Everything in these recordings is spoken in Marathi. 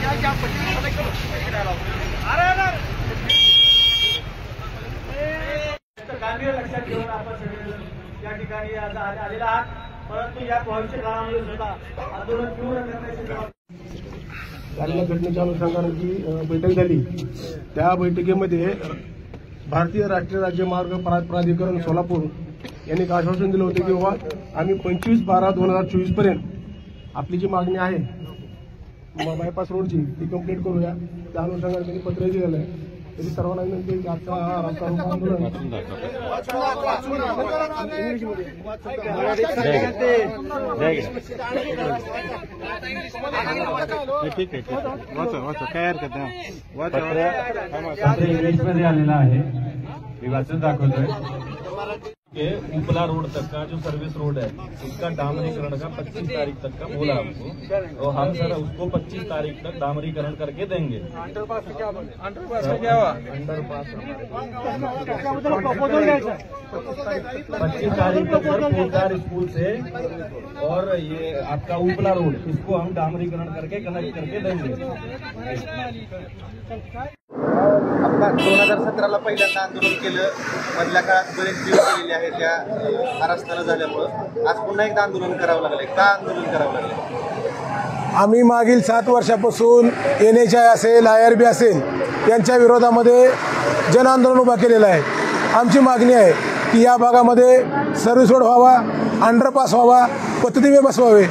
लक्षात घेऊन आपण सगळेजण या ठिकाणी आज आलेला आहात, परंतु या भविष्य काळामध्ये सुद्धा आंदोलन तीव्र करण्याची झालेल्या घटनेच्या अनुषंगाने जी बैठक झाली त्या बैठकीमध्ये भारतीय राष्ट्रीय राज्य मार्ग प्राधिकरण सोलापूर यांनी आश्वासन दिलं होतं की बाबा आम्ही 25/12/2024 पर्यंत आपली जी मागणी आहे बायपास रोडची ती कंप्लीट करूया। त्या अनुषंगाने त्यांनी पत्रही दिलेलं आहे। तरी सर्वांना विनंती आहे की आजचा हा रस्ता रोको आंदोलन ठीक आहे काय हरकत नाही इंग्लिशमध्ये आलेला आहे, मी वाचून दाखवतोय। उपला रोड तक का जो सर्विस रोड है उसका डामरीकरण का 25 तारीख तक का बोला हमको, तो हम सर उसको 25 तारीख तक डामरीकरण करके देंगे। अंडरपास में क्या हुआ? 25 तारीख तक सर पोलदार स्कूल से और ये आपका उपला रोड इसको हम डामरीकरण करके कनेक्ट करके देंगे। आता 2017ला पहिल्यांदा आंदोलन केलं, मधल्या काळात बरेच जीव गेलेले आहेत त्या कारस्थानं झाल्यामुळं आज पुन्हा एकदा आंदोलन करावं लागलंय। का आंदोलन करावं लागलंय? आम्ही मागील 7 वर्षापासून NHI असेल IRB असेल यांच्या विरोधामध्ये जन आंदोलन उभा केलेलं आहे। आमची मागणी आहे की या भागामध्ये सर्व्हिस रोड व्हावा, अंडरपास व्हावा, पथदिवे बसवावे।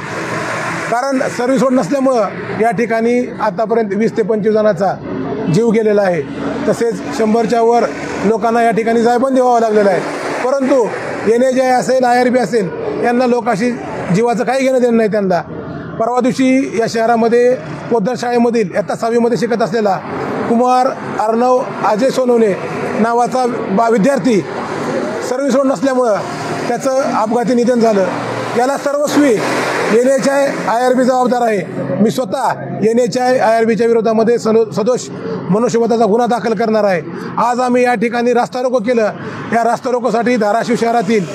कारण सर्व्हिस रोड नसल्यामुळं या ठिकाणी आतापर्यंत 20 ते 25 जणांचा जीव गेलेला आहे। तसेच 100च्या वर लोकांना या ठिकाणी जायबंदी व्हावं लागलेलं आहे। परंतु NHI असेल IRB असेल यांना लोकांशी जीवाचं काही घेणं देणं नाही। त्यांना परवा दिवशी या शहरामध्ये पोद्दार शाळेमधील इयत्ता 6वीमध्ये शिकत असलेला कुमार अर्णव अजय सोनवणे नावाचा विद्यार्थी सर्व्हिस रोड नसल्यामुळं त्याचं अपघाती निधन झालं। याला सर्वस्वी NHI IRB जबाबदार आहे। मी स्वतः NHI IRBच्या विरोधामध्ये सदोष मनुष्यवधाचा गुन्हा दाखल करणार आहे। आज आम्ही या ठिकाणी रास्ता रोको केलं। या रास्ता रोकोसाठी धाराशिव शहरातील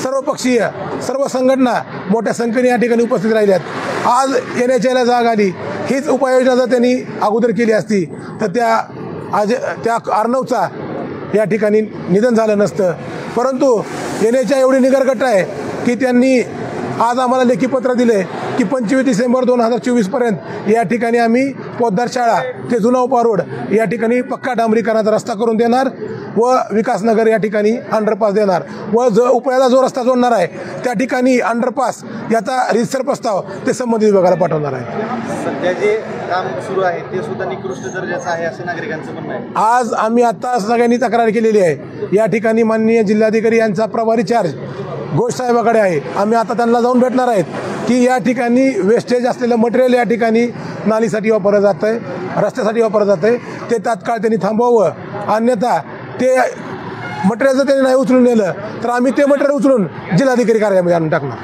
सर्वपक्षीय सर्व संघटना मोठ्या संख्येने या ठिकाणी उपस्थित राहिल्यात। आज NHIला जाग आली, हीच उपाययोजना जर त्यांनी अगोदर केली असती तर त्या अर्णवचा या ठिकाणी निधन झालं नसतं। परंतु NHI एवढी निगरगट आहे की त्यांनी आज आम्हाला लेखी पत्र दिले की 25 डिसेंबर 2024 पर्यंत या ठिकाणी आम्ही पोद्दार शाळा ते जुना उपा रोड या ठिकाणी पक्का डांबरीकरणाचा रस्ता करून देणार व विकासनगर या ठिकाणी अंडरपास देणार व उपळ्याला जो रस्ता जोडणार आहे त्या ठिकाणी अंडरपास याचा रीतसर प्रस्ताव ते संबंधित विभागाला पाठवणार आहे। सध्या जे काम सुरू आहे ते सुद्धा निकृष्ट दर्जाचं आहे असं नागरिकांचं म्हणणं आहे। आज आम्ही आता सगळ्यांनी तक्रार केलेली आहे। या ठिकाणी माननीय जिल्हाधिकारी यांचा प्रभारी चार्ज घोष साहेबाकडे आहे। आम्ही आता त्यांना जाऊन भेटणार आहेत की या ठिकाणी वेस्टेज असलेलं मटेरियल या ठिकाणी नालीसाठी वापरलं जातं आहे, रस्त्यासाठी वापरलं जातं आहे, ते तात्काळ त्यांनी थांबवावं। अन्यथा ते मटेरियल जर त्यांनी नाही उचलून नेलं तर आम्ही ते मटेरियल उचलून जिल्हाधिकारी कार्यालयामध्ये आणून टाकणार।